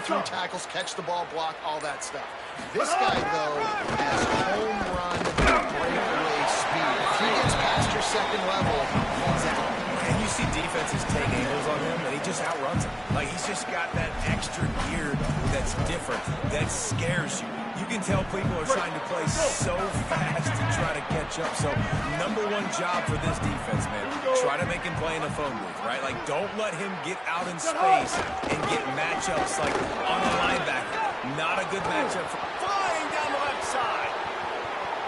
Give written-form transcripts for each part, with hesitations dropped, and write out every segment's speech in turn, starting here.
run through tackles, catch the ball, block, all that stuff. This guy, though, has home run breakaway speed. If he gets past your second level, he's out. And you see defenses take angles on him, and he just outruns them. Like, he's just got that extra gear that's different, that scares you. You can tell people are trying to play so fast to try to catch up. So, number one job for this defense, man, try to make him play in the phone booth, right? Like, don't let him get out in space and get matchups like on a linebacker. Not a good matchup. Flying down the left side.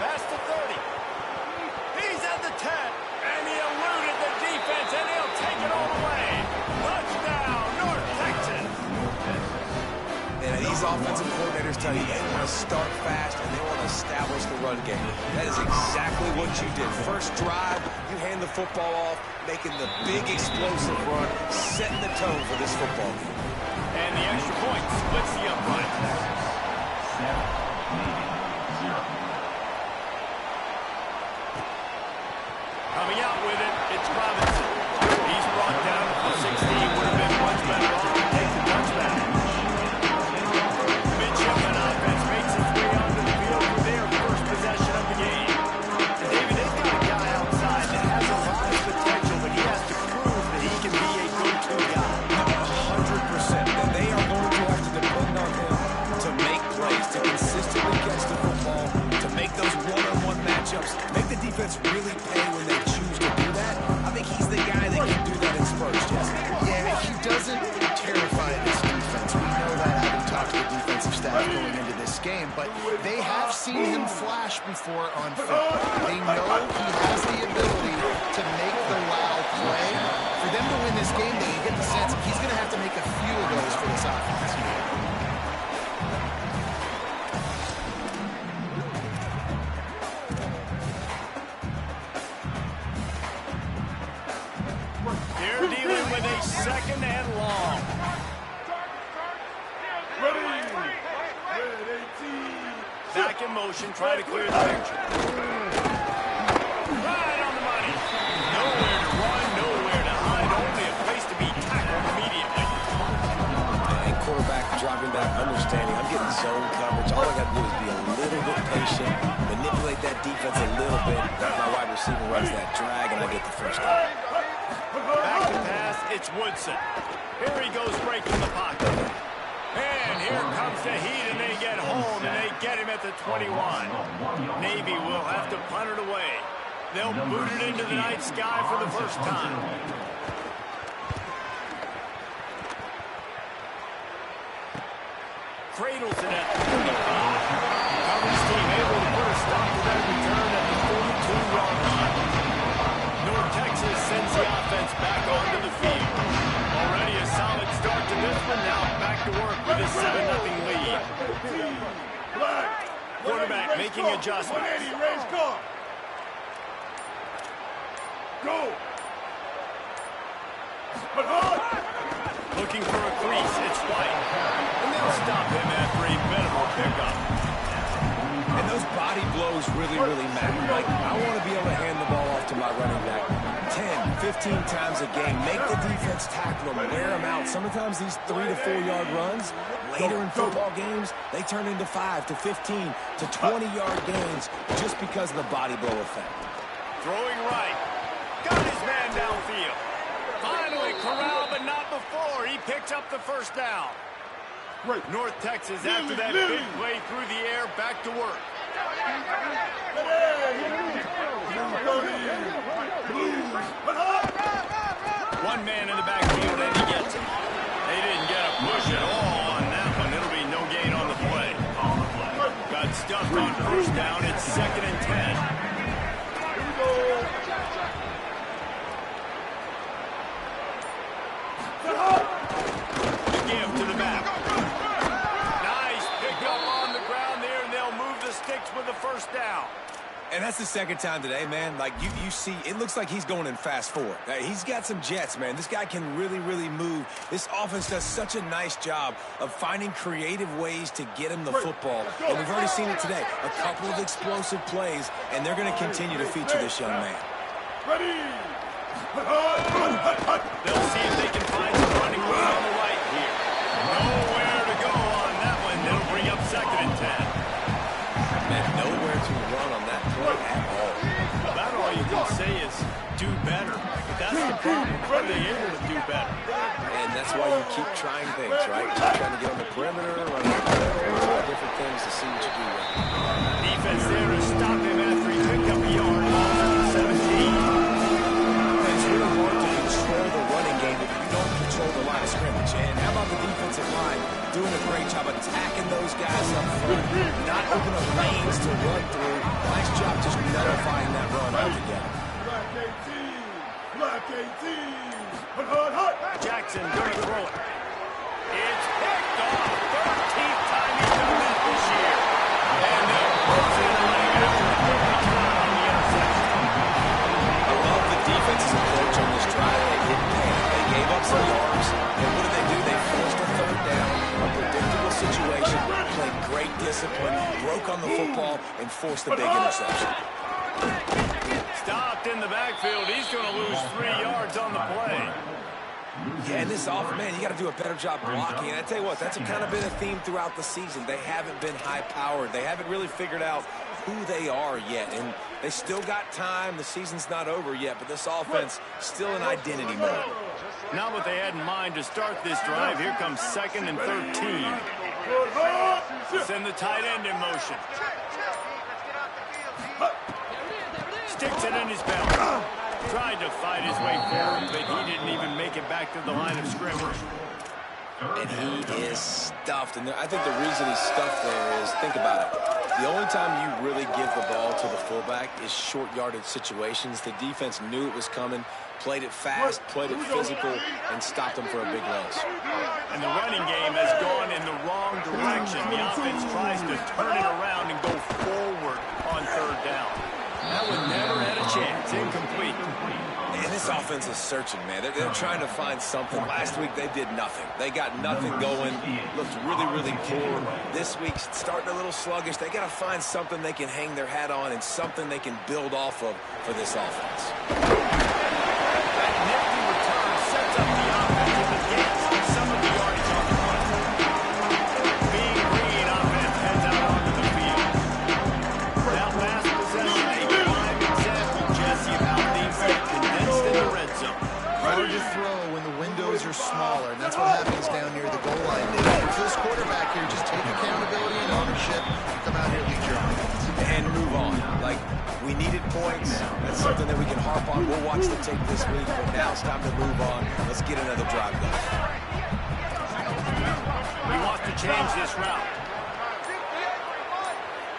Past the 30. He's at the 10. And he eluded the defense, and he'll take it all the way. Touchdown, North Texas. And these offensive coordinators tell you they want to start fast and they want to establish the run game. That is exactly what you did. First drive, you hand the football off, making the big explosive run, setting the tone for this football game. And the extra point splits the upright. Coming out with it, it's Robinson. He's brought down to the 16. Would have been much better off to take the touchback. Midshipman offense makes its way onto the field for their first possession of the game. And David, they've got a guy outside that has a lot of potential, but he has to prove that he can be a go-to guy. 100%. And they are going to have to depend on him to make plays, to consistently catch the football, to make those one-on-one matchups, make the defense really pay when they choose to do that. I think he's the guy that can do that in spurts, Jesse. Yeah, he doesn't terrify this defense. We know that having talked to the defensive staff going into this game, but they have seen him flash before on film. They know he has the ability to make the wow play. For them to win this game, they get the sense he's going to have to make a few of those for this offense. They're dealing with a second and long. Back in motion, trying to clear the picture. Right on the money. Nowhere to run, nowhere to hide. Only a place to be tackled immediately. And quarterback dropping back, understanding I'm getting zone coverage. All I got to do is be a little bit patient, manipulate that defense a little bit. My wide receiver runs that drag, and I get the first down. Back to pass, it's Woodson. Here he goes right from the pocket. And here comes the heat, and they get home, and they get him at the 21. Navy will have to punt it away. They'll boot it into the night sky for the first time. Cradles it at the 35. Coverage team able to put a stop to that return at the 42-yard line. North Texas sends the offense back onto the field. Already a solid start to this one. Now back to work with a 7-0 lead. Quarterback making adjustments. Go. Looking for a crease. It's White. And they'll stop him after a minimal pickup. And those body blows really, really matter. Like, I want to be able to hand the ball off to my running back 10, 15 times a game. Make the defense tackle them, wear them out. Sometimes these 3 to 4 yard runs, later in football games, they turn into 5 to 15 to 20-yard gains just because of the body blow effect. Throwing right. Got his man downfield. Finally corralled, but not before. He picks up the first down. North Texas, after that big play through the air, back to work. One man in the backfield, and he gets it. They didn't get a push at all on that one. It'll be no gain on the play. Got stuffed on first down. It's 2nd and 10. Give to the back. Nice pickup on the ground there, and they'll move the sticks with the first down. And that's the second time today, man. Like, you see, it looks like he's going in fast forward. He's got some jets, man. This guy can really, really move. This offense does such a nice job of finding creative ways to get him the football. And we've already seen it today. A couple of explosive plays, and they're going to continue to feature this young man. They'll see if they can find some running room on the right here. Nowhere to go keep trying things, right? Keep trying to get on the perimeter, run the middle, different things to see what you do with. Defense there to stop him after he picked up a yard. 17. It's really hard to control the running game if you don't control the line of scrimmage. And how about the defensive line doing a great job attacking those guys up front, not opening up lanes to run through. Nice job just nullifying that run altogether. Black 18. Jackson going to throw it. It's picked off. 13th time he's done that this year. And they'll close in on him after a quick touchdown on the interception. I love the defense's approach on this drive. They didn't panic. They gave up some yards. And what did they do? They forced a third down, a predictable situation, played great discipline, broke on the football, and forced a big interception. Stopped in the backfield. He's going to lose 3 yards on the play. Yeah, and this offense, man, you got to do a better job blocking. And I tell you what, that's kind of been a theme throughout the season. They haven't been high-powered. They haven't really figured out who they are yet. And they still got time. The season's not over yet, but this offense still in identity mode. Not what they had in mind to start this drive. Here comes 2nd and 13. Send the tight end in motion. Sticks it in his belt. Tried to fight his way forward, but he didn't even make it back to the line of scrimmage. And he is stuffed. And I think the reason he's stuffed there is, think about it. The only time you really give the ball to the fullback is short yardage situations. The defense knew it was coming, played it fast, played it physical, and stopped him for a big loss. And the running game has gone in the wrong direction. The offense tries to turn it around and go forward on 3rd down. That one never had a chance. Incomplete. And this offense is searching, man. They're trying to find something. Last week, they did nothing. They got nothing going. Looked really, really poor. This week, starting a little sluggish. They got to find something they can hang their hat on and something they can build off of for this offense. That nifty return sets up the offense with the gains on some of the yardage on the run. Being green, offense heads out onto the field. That last possession, a prime example, Jesse, of how things get condensed in the red zone. Harder to throw when the windows are smaller, and that's what happens down near the goal line. For this quarterback here, just take accountability and ownership. Come out here, lead your offense. And move on. Like, we needed points. That's something that we can harp on. We'll watch the tape this week, but now it's time to move on. Let's get another drive going. He wants to change this route.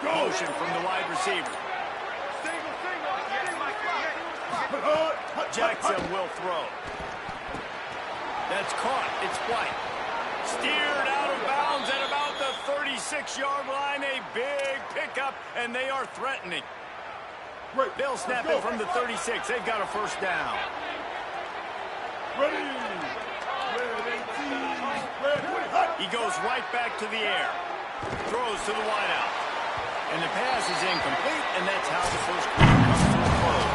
Motion from the wide receiver. Jackson will throw. That's caught. It's White. Steered out of bounds at about the 36-yard line. A big pickup, and they are threatening. They'll snap it from the 36. They've got a first down. He goes right back to the air. Throws to the wideout. And the pass is incomplete, and that's how the first quarter comes to a close.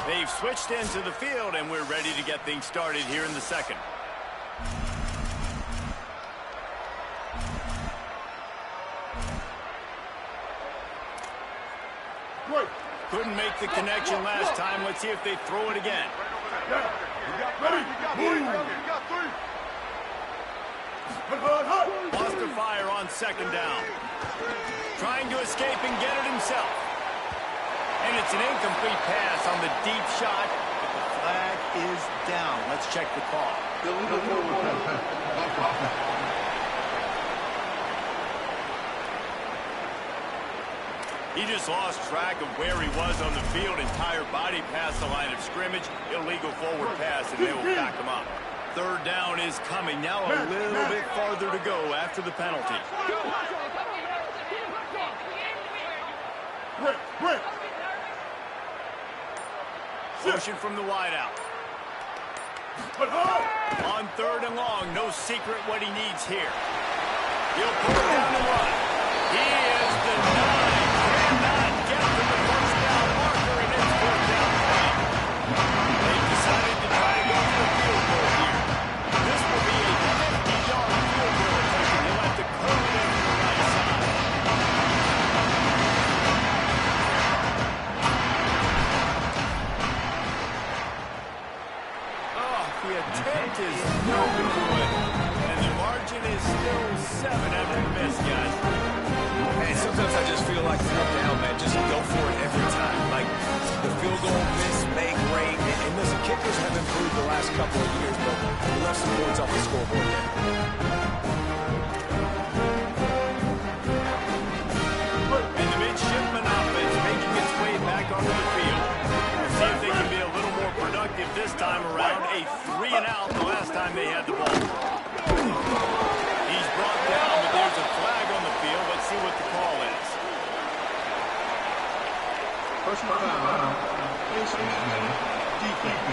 They've switched into the field, and we're ready to get things started here in the second. Couldn't make the connection last time. Let's see if they throw it again. Lost the fire on 2nd down. Trying to escape and get it himself. And it's an incomplete pass on the deep shot, but the flag is down. Let's check the call. He just lost track of where he was on the field. Entire body past the line of scrimmage. Illegal forward pass, and they will back him up. 3rd down is coming. Now a little bit farther to go after the penalty. Motion from the wideout. On 3rd and long, no secret what he needs here. He'll pull it down and run. He is denied. Cannot get to the first down marker, and it's 4th down. They've decided to try to go for a field goal here. This will be a 50-yard field goal attempt, and they'll have to curve it to the right side. Oh, the attempt is no good. And the margin is still 7 after the miss, guys. And sometimes I just feel like third down, man, just go for it every time. Like, the field goal miss, make, great. And listen, kickers have improved the last couple of years, but we left some points off the scoreboard there. And the midshipman offense making its way back onto the field. We'll see if they can be a little more productive this time around. A 3-and-out the last time they had the ball. He's brought down, but there's a flag on the field. Let's see what the call is. Personal foul. Defense.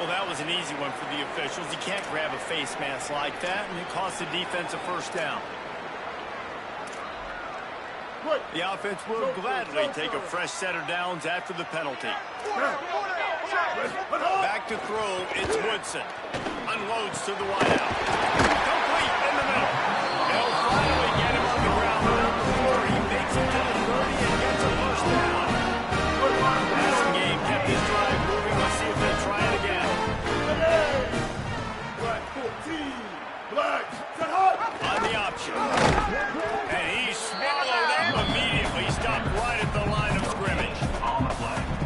Well, that was an easy one for the officials. You can't grab a face mask like that, and it costs the defense a first down. The offense will gladly take a fresh set of downs after the penalty. Back to throw, it's Woodson. Unloads to the wideout. Complete in the middle. They'll finally get him on the ground without the floor. He makes it to the 30 and gets a first down. Passing game kept this drive moving. Let's see if they try it again. On the option. And he swallowed up immediately. Stopped right at the line of scrimmage.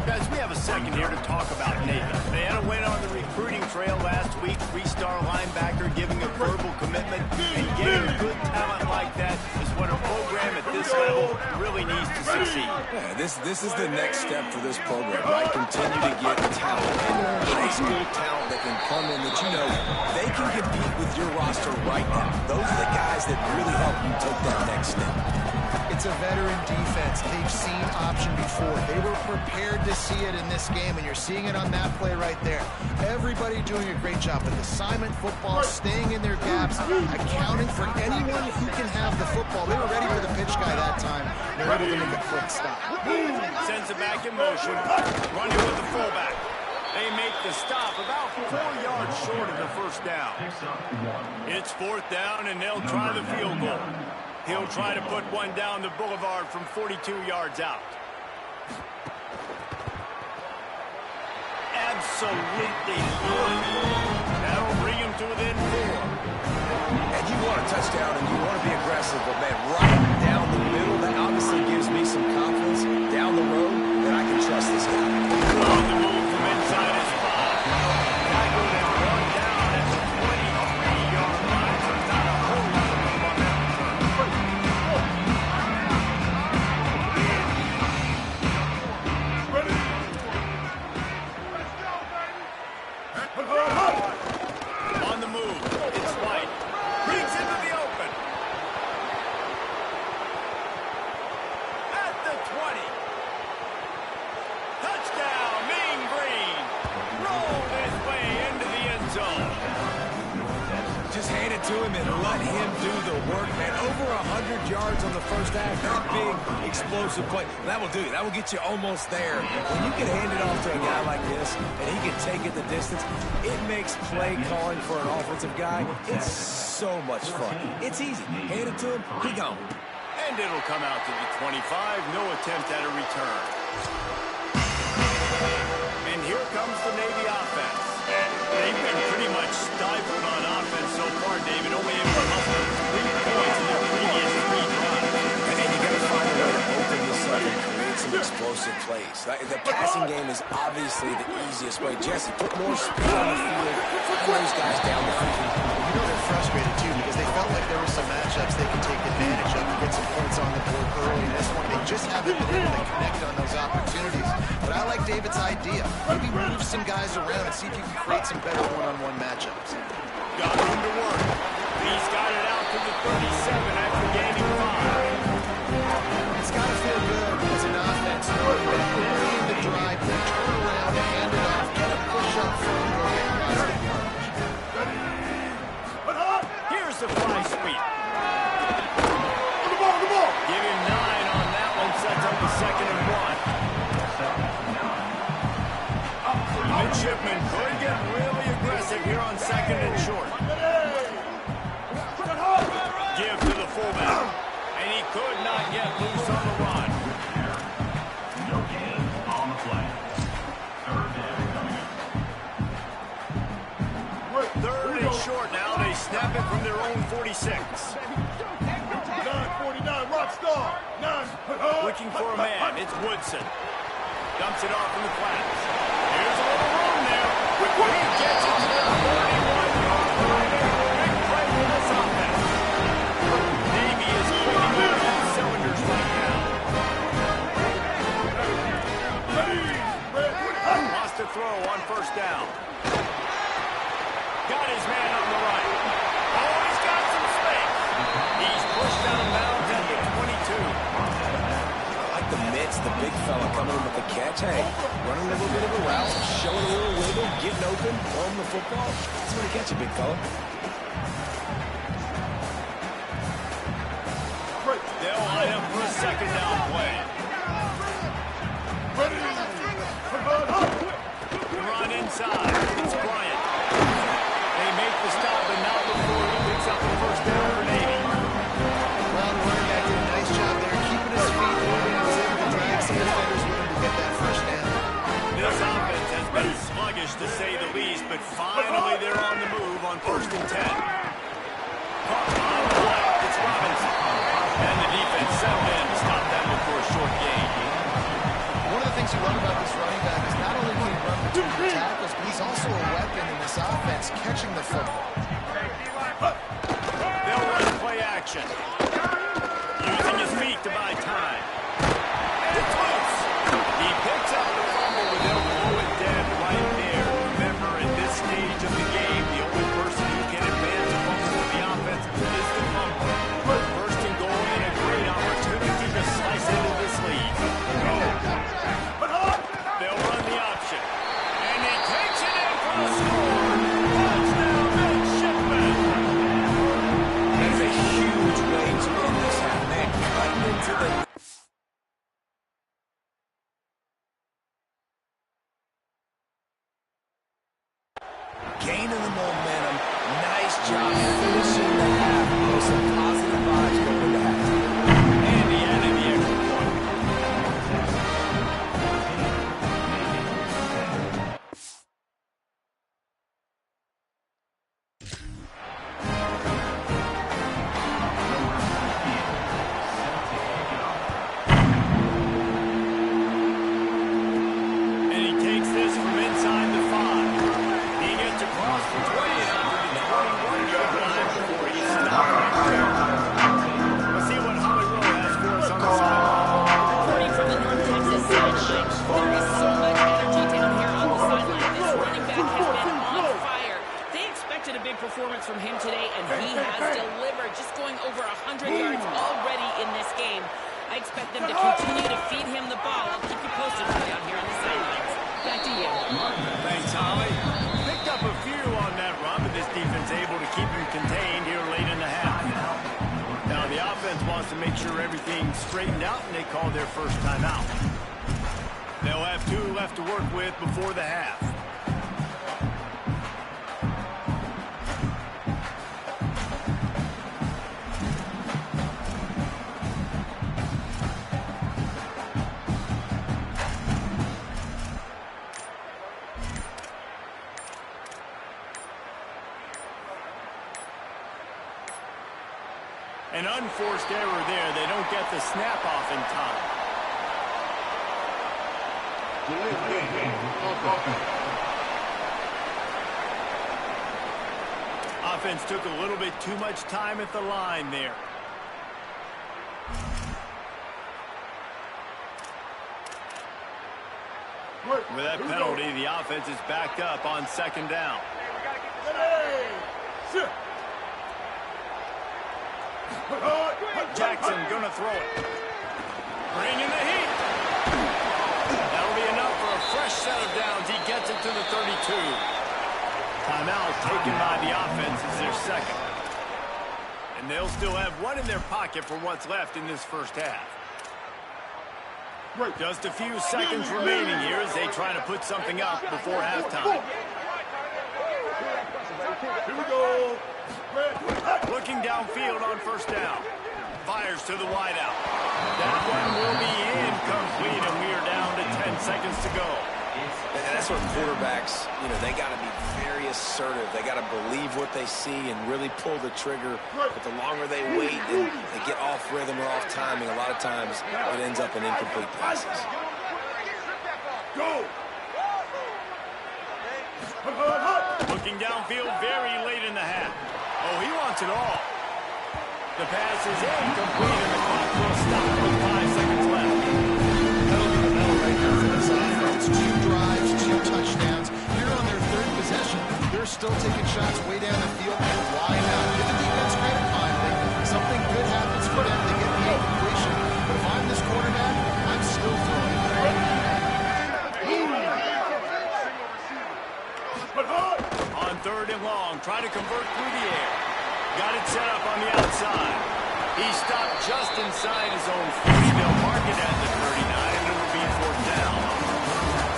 Guys, we have a second here to talk about Navy. They had a win on the recruiting trail last week. 3-star linebacker giving a verbal commitment. And getting good talent like that is what a program at this level really needs to succeed. Yeah, this is the next step for this program, right? Continue to get talent and high school talent that can come in that you know they can compete with your roster right now. Those are the guys that really help you take that next step. It's a veteran defense. They've seen option before. They were prepared to see it in this game, and you're seeing it on that play right there. Everybody doing a great job with assignment football, staying in their gaps, accounting for anyone who can have the football. They were ready for the pitch guy that time. They're able to make a quick stop. Sends it back in motion. Running with the fullback. They make the stop about 4 yards short of the first down. It's 4th down, and they'll try the field goal. He'll try to put one down the boulevard from 42 yards out. Absolutely fine. That'll bring him to within 4. And you want a touchdown and you want to be aggressive, but man, right down the middle, that obviously gives me some confidence down the road that I can trust this guy. On the move from inside his 5. Tackle that brought down at the 23-yard line. There's not a whole lot of room on that return. On the move, it's White. Reads into the open. At the 20. Touchdown, Mean Green. Rolled his way into the end zone. Just hand it to him and let him do the work, man. Over 100 yards on the first half. That big, explosive play. That will do it. That will get you almost there. When you can hand it off to a guy like this and he can take it the distance, it makes play calling for an offensive guy, it's so much fun. It's easy. Hand it to him, he gone. And it'll come out to the 25. No attempt at a return. And here comes the Navy offense. They've been pretty much stifled on offense so far, David. Only able to muster 3 points in their previous 3 drives. And you got to find a way to open this up and create some explosive plays. The passing game is obviously the easiest way. Jesse, put more speed on the field. Find those guys down the field. You know they're frustrated, too, because they felt like there were some matchups they could take advantage of and get some points on the board early. In this one, they just haven't been able to connect on those opportunities. But I like David's idea. Maybe move some guys around and see if you can create some better one-on-one matchups. Got room to work. He's got it out to the 37 after gaining 5. It's got to feel good as an offense knowing that early in the drive, they turn around, hand it off, get a push up front, or get positive yardage. Here's the fly sweep. Give him 9 on that one. Sets up the 2nd and 1. Shipman could get really aggressive here on second and short. Give to the fullback. And he could not get loose on the run. No gain on the play. Third and short now. They snap it from their own 46. 949, rock star. Looking for a man. It's Woodson. Dumps it off in the flats. Here's a little room there. He gets it to the 41-yard line. Big play for this offense. Navy is clicking on all cylinders right now. Lost to throw on first down. Got his man on the right. Oh, he's got some space. He's pushed out of bounds at the 22. The mitts, the big fella coming in with the catch. Hey, running a little bit of a route, showing a little wiggle, getting open, throwing the football. That's when to catch you, big fella. They'll line up for a second down play. Run inside. It's Bryant. They make the stop, and now before he picks up the first down for Navy. Well, the running back did a nice job there, keeping his feet moving. Some defenders willing to get that first down. This offense has been sluggish to say the least, but finally they're on the move on first and 10. On the left, it's Robinson. And the defense settled in to stop them before a short gain. One of the things you love about this running back is not only can he run between the tackles, but he's also a weapon in this offense, catching the football. They'll run play action. Using his feet to buy time. It's loose. He picks up the fumble, but they'll blow it dead right there. Remember, at this stage of the game, the only person who can advance a fumble for the offense is the fumble. First and goal and a great opportunity to slice into this lead. They'll run the option. And he takes it in for the score. Touchdown, Nick Shipman. That's a huge way to end this half, man. Cutting into the... Gaining the momentum. Nice job finishing the half. There's some positive vibes going into halftime. And he added the extra point. And he takes this from inside the 5. He gets across the 20 and out to the 21-yard line before he's stopped. Let's see what Holly Rowe has for us on the sideline. Reporting from the North Texas sideline, there is so much energy down here on the sideline. This running back has been on fire. They expected a big performance from him today, and he has delivered, just going over 100 yards already in this game. I expect them to continue to feed him the ball. I'll keep you posted down here on the sidelines. Back to you. Thanks, Holly. Picked up a few on that run, but this defense able to keep him contained here late in the half. Now the offense wants to make sure everything's straightened out, and they call their first timeout. They'll have 2 left to work with before the half. An unforced error there. They don't get the snap off in time. Offense took a little bit too much time at the line there. With that penalty, the offense is backed up on second down. Jackson gonna throw it. Bringing the heat. That'll be enough for a fresh set of downs. He gets it to the 32. Timeout taken by the offense is their second. And they'll still have one in their pocket for what's left in this first half. Just a few seconds remaining here as they try to put something up before halftime. Here we go. Looking downfield on first down. Fires to the wideout. That one will be incomplete, and we are down to 10 seconds to go. And that's where quarterbacks, they got to be very assertive. They got to believe what they see and really pull the trigger. But the longer they wait and they get off rhythm or off timing, a lot of times it ends up in incomplete passes. Go. Looking downfield very late in the half. Oh, he wants it all. The pass is incomplete, and the clock will stop with 5 seconds left. That'll be the bell right there for this offense. 2 drives, 2 touchdowns. Here on their 3rd possession, they're still taking shots way down the field and wide out. Give the defense credit finally. Something good happens for them. They get the incompletion. But if I'm this quarterback, I'm still throwing it. On 3rd and long, try to convert through the air. Got it set up on the outside. He stopped just inside his own 40. They'll mark it at the 39, and it will be 4th down.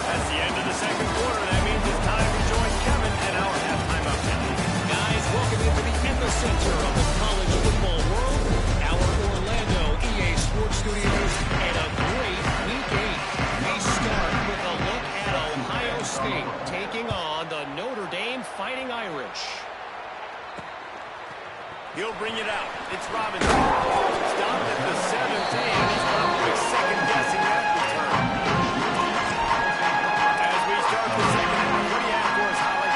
That's the end of the 2nd quarter. That means it's time to join Kevin and our halftime update. Guys, welcome into the epicenter of the college football world, our Orlando EA Sports Studios, and a great Week 8. We start with a look at Ohio State taking on the Notre Dame Fighting Irish. He'll bring it out. It's Robinson. Stopped at the 17. He's probably second-guessing that return. As we start the second half, what do you have for us, Holly?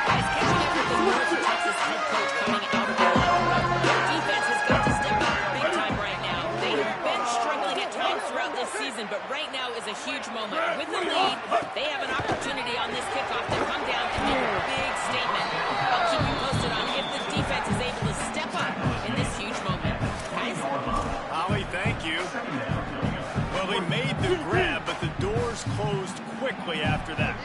Guys, catching up with the North Texas head coach coming out of the locker room. Their defense has got to step up big time right now. They have been struggling at times throughout this season, but right now is a huge moment. With the lead, they have an opportunity on this kickoff to come down and make a big statement. I'll keep you posted on if the defense is able to step up in this huge moment. Guys? Holly, thank you. Well, he made the grab, but the doors closed quickly after that.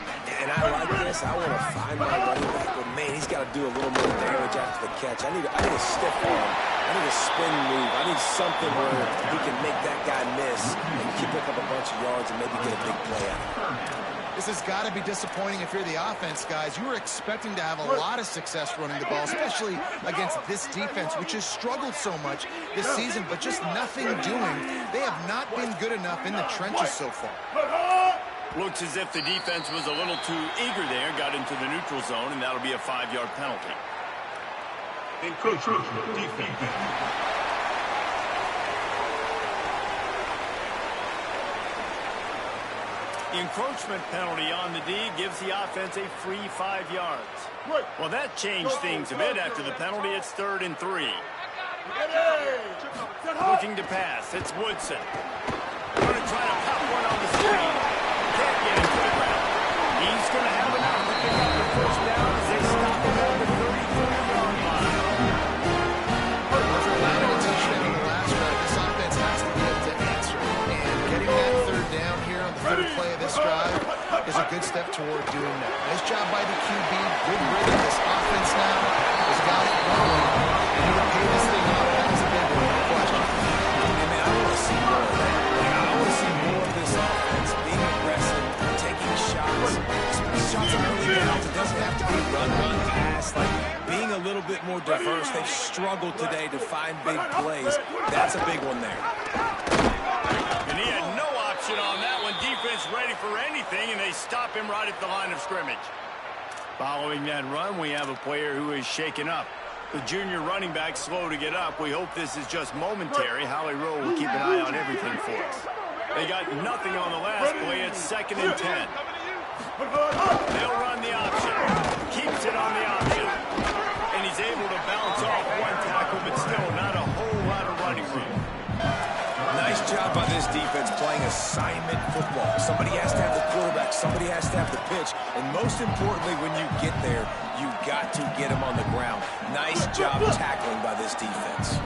And I like this. I want to find my running back, but man, he's got to do a little more damage after the catch. I need a stiff arm. I need a spin move. I need something where he can make that guy miss and he can pick up a bunch of yards and maybe get a big play out of it. This has got to be disappointing if you're the offense, guys. You were expecting to have a lot of success running the ball, especially against this defense, which has struggled so much this season, but just nothing doing. They have not been good enough in the trenches so far. Looks as if the defense was a little too eager there, got into the neutral zone, and that'll be a 5-yard penalty. Encroachment defense. The encroachment penalty on the D gives the offense a free 5 yards. Well, that changed things a bit after the penalty. It's 3rd and 3. Looking to pass. It's Woodson. Going to try to pop one on the screen. Can't get it to the ground. He's going to have enough to pick up the 1st down as they stop him at the 33-yard line. After allowing a touchdown in the last drive, this offense has to be able to answer. And getting that 3rd down here on the 3rd play of this drive is a good step toward doing that. Nice job by the QB. Good rhythm. This offense now has got it going. And you pay this thing off. That was a big one, no question. And man, I want to see more of that. I want to see more of this offense being aggressive, taking shots. Shots are early downs. It doesn't have to be run, pass. Like being a little bit more diverse. They've struggled today to find big plays. That's a big one there. And he had no option on that one. Defense ready for anything, and they stop him right at the line of scrimmage. Following that run, we have a player who is shaken up. The junior running back slow to get up. We hope this is just momentary. Holly Rowe will keep an eye on everything for us. They got nothing on the last play. It's 2nd and 10. They'll run the option. Keeps it on the option. And he's able to bounce off one tackle, but still not a whole lot of running room. Nice job by this defense playing assignment football. Somebody has to have the quarterback. Somebody has to have the pitch. And most importantly, when you get there, you got to get him on the ground. Nice job tackling by this defense.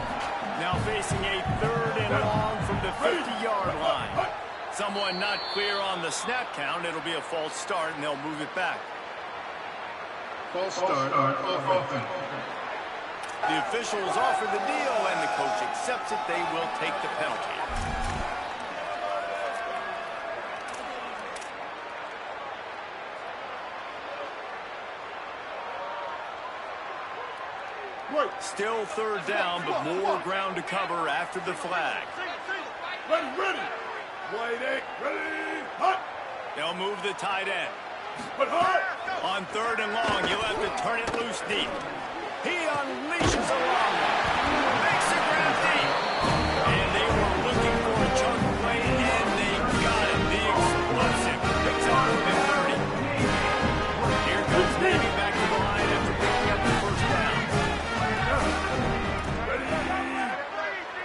Now facing a 3rd and long from the 50-yard line. Someone not clear on the snap count. It'll be a false start, and they'll move it back. False start on offense. The officials offer the deal, and the coach accepts it. They will take the penalty. Still third down, but more ground to cover after the flag. Ready. Wide eight. Ready. Hot. They'll move the tight end. Hot. On third and long, you'll have to turn it loose deep. He unleashes a long one. Makes the grab deep. And they were looking for a chunk play, and they got it. The explosive. Picks up at 30. Here comes Navy back to the line after picking up the first down. Ready.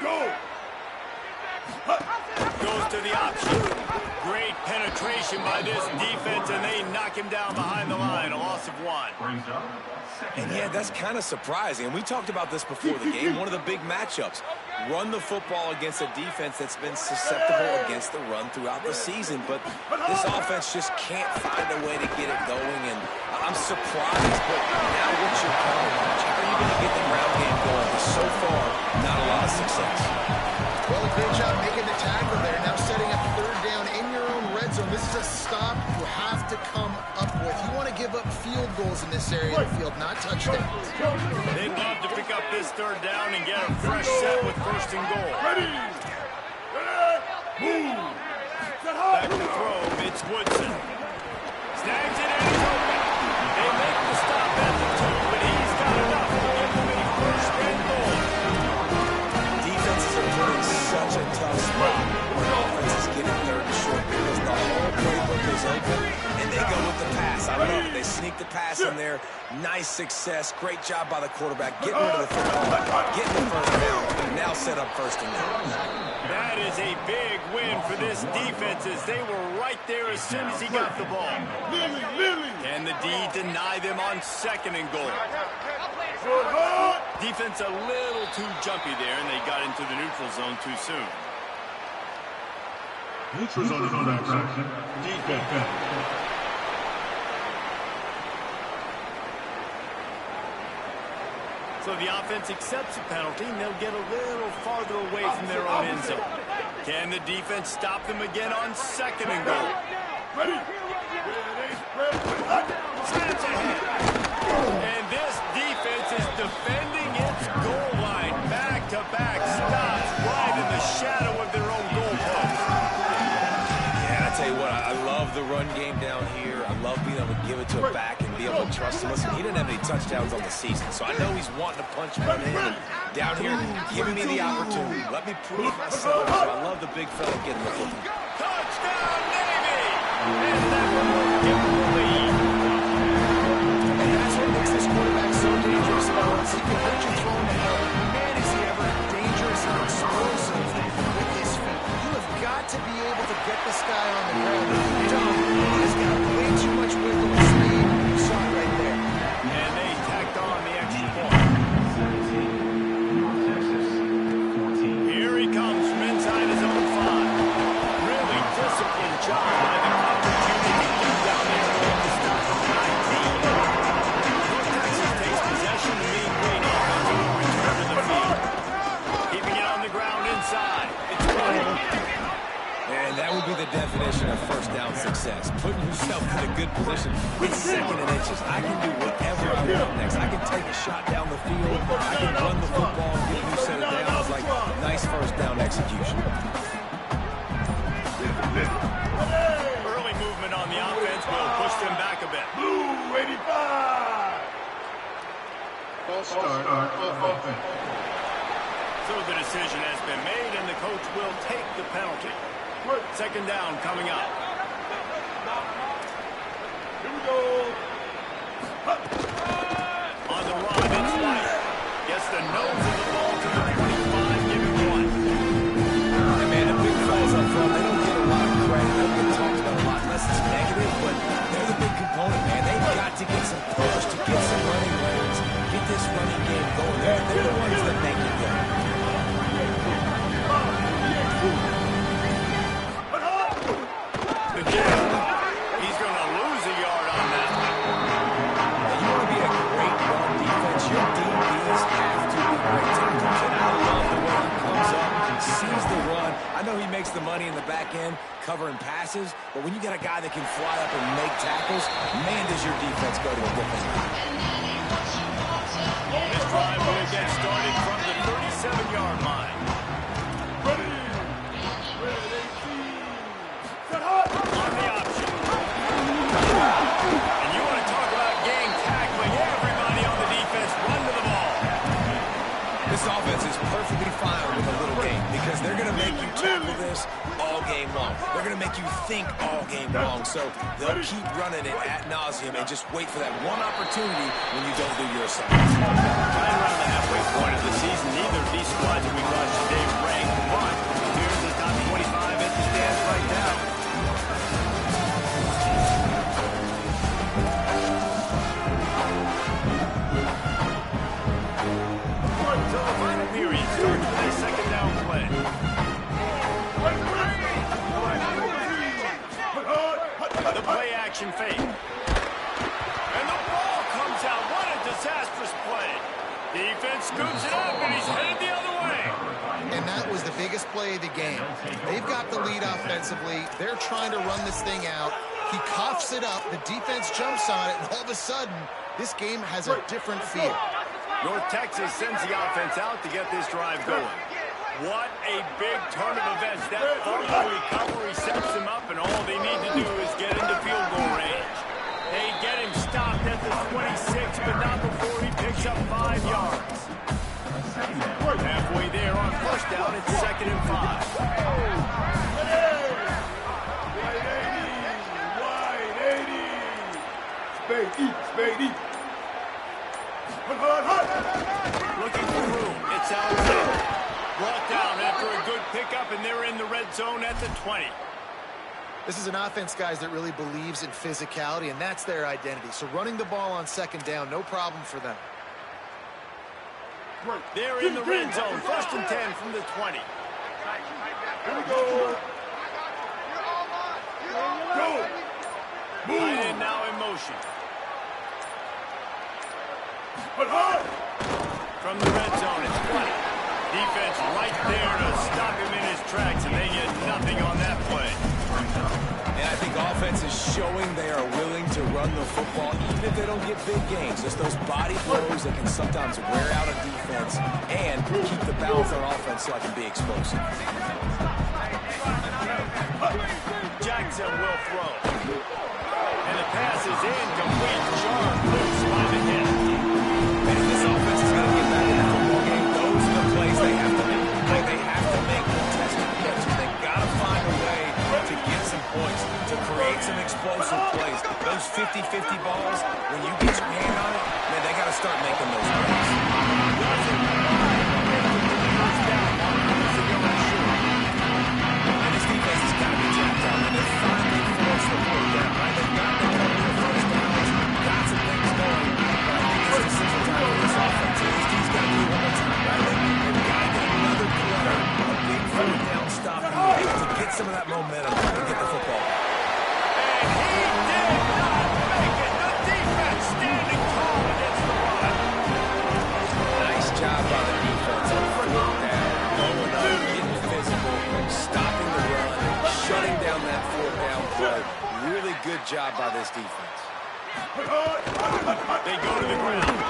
Go. Goes to the option. Great penetration by this defense, and they knock him down behind the line. A loss of 1. Brings up. And yeah, that's kind of surprising. And we talked about this before the game. One of the big matchups. Run the football against a defense that's been susceptible against the run throughout the season. But this offense just can't find a way to get it going. And I'm surprised, but now what's your counterpunch? How are you going to get the ground game going? So far, not a lot of success. Well, a great job making the tackle there. Now setting up third down in your own red zone. This is a stop you have to come up with. You want to give up field goals in this area of the field, not touchdowns. They'd love to pick up this third down and get a fresh set with first and goal. Ready. Move. Back to throw, it's Woodson. Snags it and he's open. They make the stop at the 2, but he's got enough to give them a first and goal. Defenses are put in such a tough spot when offenses get it third and short because the whole playbook is open and they go with the pass. I love it. They sneak the pass in there. Nice success. Great job by the quarterback getting rid of the football, getting the first down, and now set up first and goal. That is a big win for this defense as they were right there as soon as he got the ball. Lily. Can the D deny them on second and goal? Defense a little too jumpy there, and they got into the neutral zone too soon. Neutral zone infraction. Defense. So the offense accepts the penalty, and they'll get a little farther away from their own end zone. Can the defense stop them again on second and goal? Ready. Snaps ahead. And this defense is defending its goal line. Back-to-back stops right in the shadow of their own goal post. Yeah, I tell you what, I love the run game down here. I love being able to give it to a back and be able to trust him. Listen, he didn't have any touchdowns on the season, so I know he's wanting to punch one in. And down here, giving me the opportunity. Let me prove myself. So I love the big fella getting the football. Touchdown, Navy! And that will give them the lead. And that's what makes this quarterback so dangerous, fellas. He can hurt you throwing the ball. Man, is he ever dangerous and explosive with his feet. You have got to be able to get this guy on the ground. If you don't, he's got way too much wiggle and speed. You saw it right there. And they tacked on the extra point. Here he comes from inside his own 5. Really disciplined job by the opportunity to get down there and to stop from 19. North Texas takes possession and mean green offense will return to the field. Keeping it on the ground inside. It's White. And that would be the definition of first down success. Putting yourself in a good position with second and inches. I can do whatever I want next. I can take a shot down the field. I can run the football and get a new set of downs. Like, nice first down execution. Early movement on the offense will push them back a bit. Blue 85. False start offense. So the decision has been made, and the coach will take the penalty. Second down coming up. Here we go. On the run, it's White. Gets the nose of the ball to the 25, giving 1. And man, the big fellas up front, they don't get a lot of credit. They don't get talked about a lot unless it's negative, but they're the big component, man. They've got to get some push, to get some running lanes, get this running game going. They're the ones that make it go. He's going to lose a yard on that. You want to be a great run defense, your DBs have to be great tackles. And I love the way he comes up, sees the run. I know he makes the money in the back end covering passes, but when you got a guy that can fly up and make tackles, man, does your defense go to a different level. This drive will get started from the 37-yard line. Ready. Set hot. On the option. And you want to talk about gang tackling. Everybody on the defense run to the ball. This offense is perfectly fine with a little game because they're going to make you tackle this all game long. They're going to make you think all game long. So they'll keep running it ad nauseum and just wait for that one opportunity when you don't do your assignment. Right around the halfway point of the season, neither of these squads that we watched today ranked, but here's the top 25 as it stands right now. So the final period starts with a second down play. The play action fake. And the ball comes out. What a disastrous play. Defense scoops it up, and he's headed the other way. And that was the biggest play of the game. They've got the lead offensively. They're trying to run this thing out. He coughs it up. The defense jumps on it, and all of a sudden, this game has a different feel. North Texas sends the offense out to get this drive going. What a big turn of events. That fumble recovery sets them up, and all they need to do is get into field goal range. They get him stopped at the 26, but not before he picks up 5 yards. Halfway there on first down, it's 2nd and 5. Wide 80. Spade. Looking for room. It's Alexander. Brought down after a good pickup, and they're in the red zone at the 20. This is an offense, guys, that really believes in physicality, and that's their identity. So running the ball on second down, no problem for them. They're in the red zone. 1st and 10 from the 20. Here we go. Tight end now in motion. From the red zone, it's 20. Defense right there to stop him in his tracks, and they get nothing on that play. And I think offense is showing they are willing to run the football even if they don't get big gains. Just those body blows that can sometimes wear out a defense and keep the balance on offense so I can be explosive. Jackson will throw. And the pass is incomplete. Sharp loose by the hit. And if this offense is going to get back in the football game, those are the plays they have to make. They have to make contested catches. They got to find a way to get some points, to create some explosive plays. Those 50-50 balls, when you get your hand on it, man, they got to start making those plays. And this defense has got to be jacked out, and they're finally forced to put it down, right? They've got the first downs, got some things going, but I think it's decision time for this offense. He's got to do it one more time, right? They've got to get another play, a big fourth down stop here to get some of that momentum and get the football back. And he did not make it. The defense standing tall against the run. Nice job by the defense on fourth down, going up, getting physical, stopping the run, shutting down that fourth down play. Really good job by this defense. They go to the ground.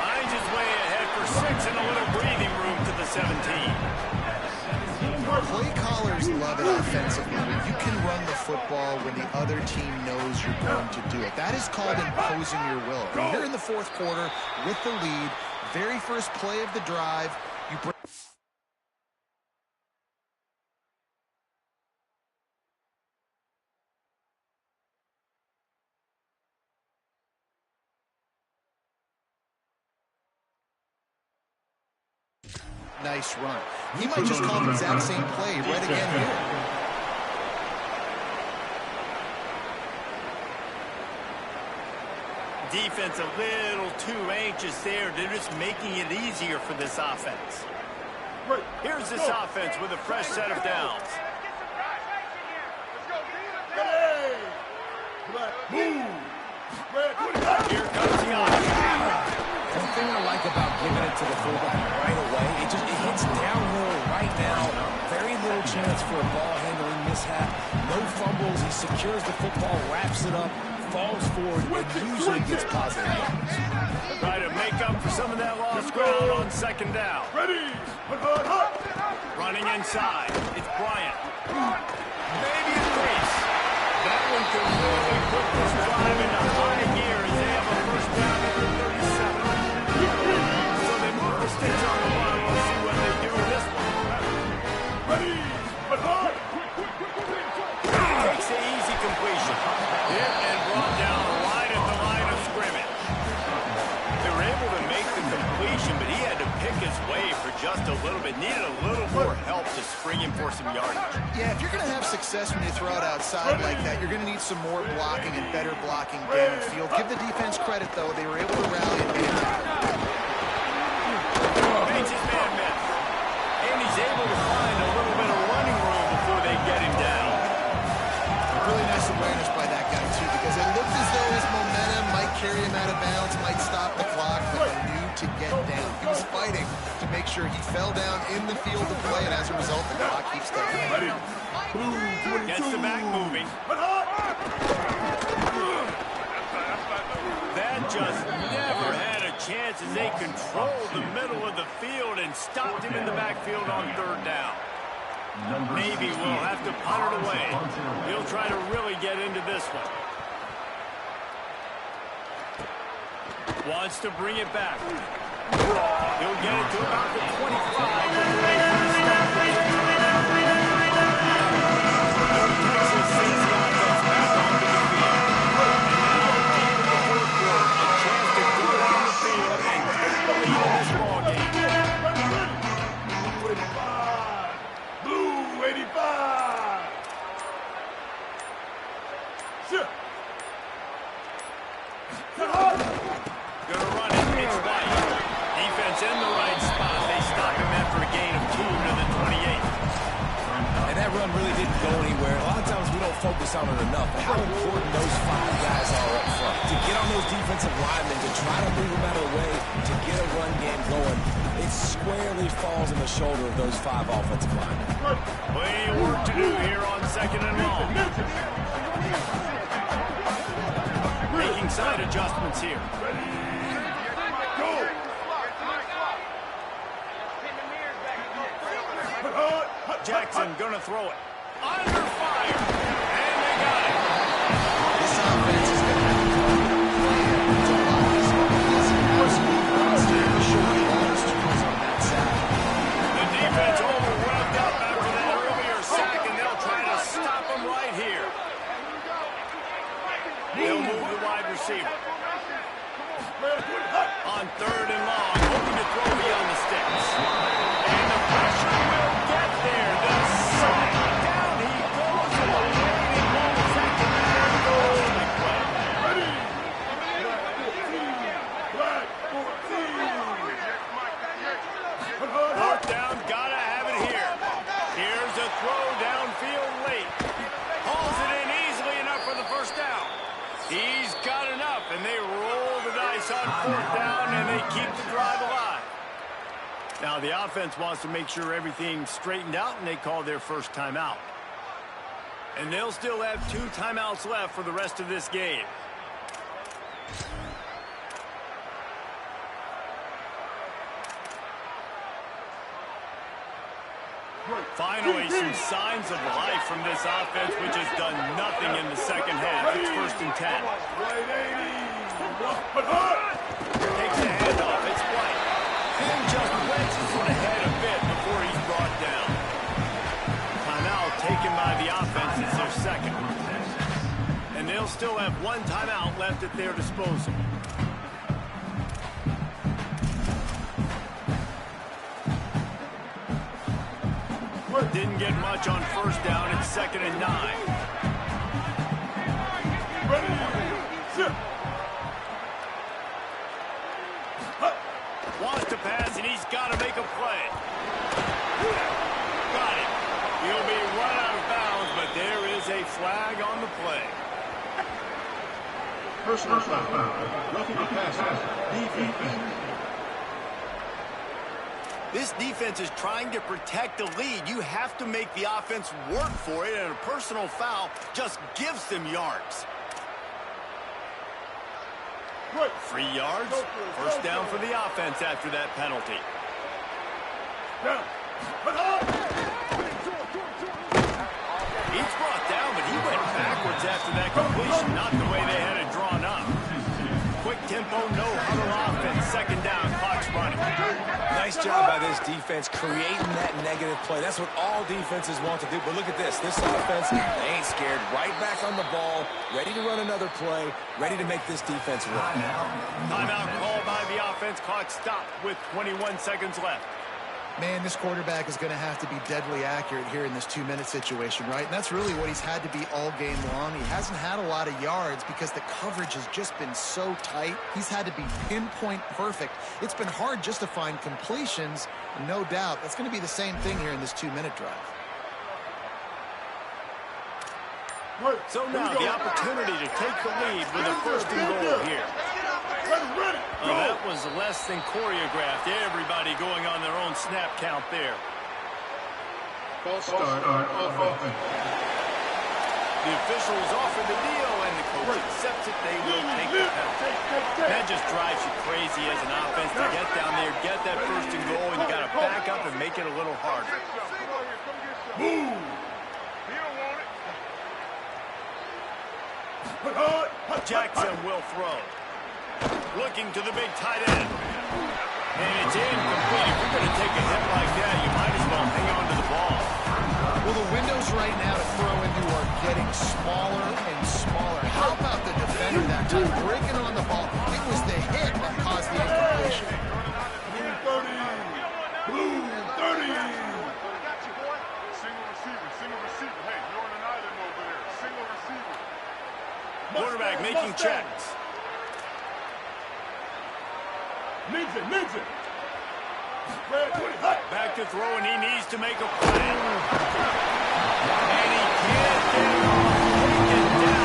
Finds his way ahead for 6 and a little breathing room to the 17. Play callers love it offensively. You can run the football when the other team knows you're going to do it. That is called imposing your will. When you're in the fourth quarter with the lead, very first play of the drive, you bring... Nice run. He might just call the exact same play right again here. Defense a little too anxious there. They're just making it easier for this offense. Here's this offense with a fresh set of downs. Here comes the offense. One thing I like about giving it to the fullback right away, it hits downhill right now. Very little chance for a ball handling mishap. No fumbles. He secures the football, wraps it up, falls forward and usually gets positive yards. Try to make up for some of that lost ground on second down. Ready. Hut. Running inside. It's Bryant. Maybe a race. That one could really put this drive into high gear as they have a first down at their 37. So they move the sticks on the line. We'll see what they do with this one. Ready. Hut. Takes the easy completion. Hit and brought down right at the line of scrimmage. They were able to make the completion, but he had to pick his way for just a little bit. Needed a little more help to spring him for some yardage. Yeah, if you're going to have success when you throw it outside like that, you're going to need some more blocking and better blocking downfield. Give the defense credit, though. They were able to rally and get it down. Makes his man miss. And he's able to find a little bit of running room before they get him down. Really nice awareness by that guy, too, because it looked as though his momentum might carry him out of bounds, might stop the clock, but he knew to get down. He was fighting to make sure he fell down in the field of play, and as a result, the clock keeps ticking. Gets the back moving. That just never had a chance as they controlled the middle of the field and stopped him in the backfield on third down. Navy will have to punt it away. He'll try to really get into this one. Wants to bring it back. He'll get it to about the 25. Texas sees the offense back onto the field. Deep in the fourth quarter, a chance to go down the field and take the lead in this ballgame. 85. Shit. Gonna run it. It's White. Defense in the right spot. They stop him after a gain of 2 to the 28. And that run really didn't go anywhere. A lot of times we don't focus on it enough, but how important those 5 guys are up front. To get on those defensive linemen, to try to move them out of the way, to get a run game going, it squarely falls on the shoulder of those 5 offensive linemen. Plenty of work to do here on second and long. Making side adjustments here. Jackson gonna throw it. Under fire. And they got it. This offense is going to have to play it. It's a lot of short balls to us on that side. The defense overwhelmed up after that earlier sack, and they'll try to stop him right here. They'll move the wide receiver. On third and long, hoping to throw beyond the sticks. And the pressure will get there. The sack down he goes. And the remaining moments after that goes to the play. Fourth down, gotta have it here. Here's a throw downfield late. Hauls it in easily enough for the first down. He's got enough, and they roll the dice on fourth down, and they keep the drive alive. Now, the offense wants to make sure everything's straightened out, and they call their first timeout. And they'll still have 2 timeouts left for the rest of this game. Finally, some signs of life from this offense, which has done nothing in the second half. It's 1st and 10. Takes the handoff. It's White. And just wedges it ahead a bit before he's brought down. Timeout taken by the offense. It's their second. And they'll still have 1 timeout left at their disposal. Didn't get much on first down. It's 2nd and 9. Wants to pass, and he's got to make a play. Got it. He'll be run out of bounds, but there is a flag on the play. Personal foul. Roughing the passer. Defense. This defense is trying to protect the lead. You have to make the offense work for it, and a personal foul just gives them yards. 3 yards. First down for the offense after that penalty. Down. He's brought down, but he went backwards after that completion, not the way they had it drawn up. Quick tempo, no huddle offense. Second down, clock's running. Nice job by this defense creating that negative play. That's what all defenses want to do. But look at this. This offense, they ain't scared. Right back on the ball, ready to run another play, ready to make this defense run. Timeout called by the offense. Clock stopped with 21 seconds left. Man, this quarterback is going to have to be deadly accurate here in this 2-minute situation, right? And that's really what he's had to be all game long. He hasn't had a lot of yards because the coverage has just been so tight. He's had to be pinpoint perfect. It's been hard just to find completions, no doubt. That's going to be the same thing here in this 2-minute drive. So now the opportunity to take the lead with a first and goal here. Oh, that was less than choreographed. Everybody going on their own snap count there. False start on offense. The officials offer the deal, and the coach accepts it. They will take the penalty. That just drives you crazy as an offense to get down there, get that first and goal, and you got to back up and make it a little harder. Move. Jackson will throw. Looking to the big tight end. And it's incomplete. If you're going to take a hit like that, you might as well hang on to the ball. Well, the windows right now to throw into are getting smaller and smaller. How about the defender that time breaking on the ball? It was the hit that caused the incompletion. Blue 30. Single receiver. Hey, you're on an island over there. Single receiver. Quarterback making checks. Ninja. Back to throw, and he needs to make a play. And he can't get it off. Taken down.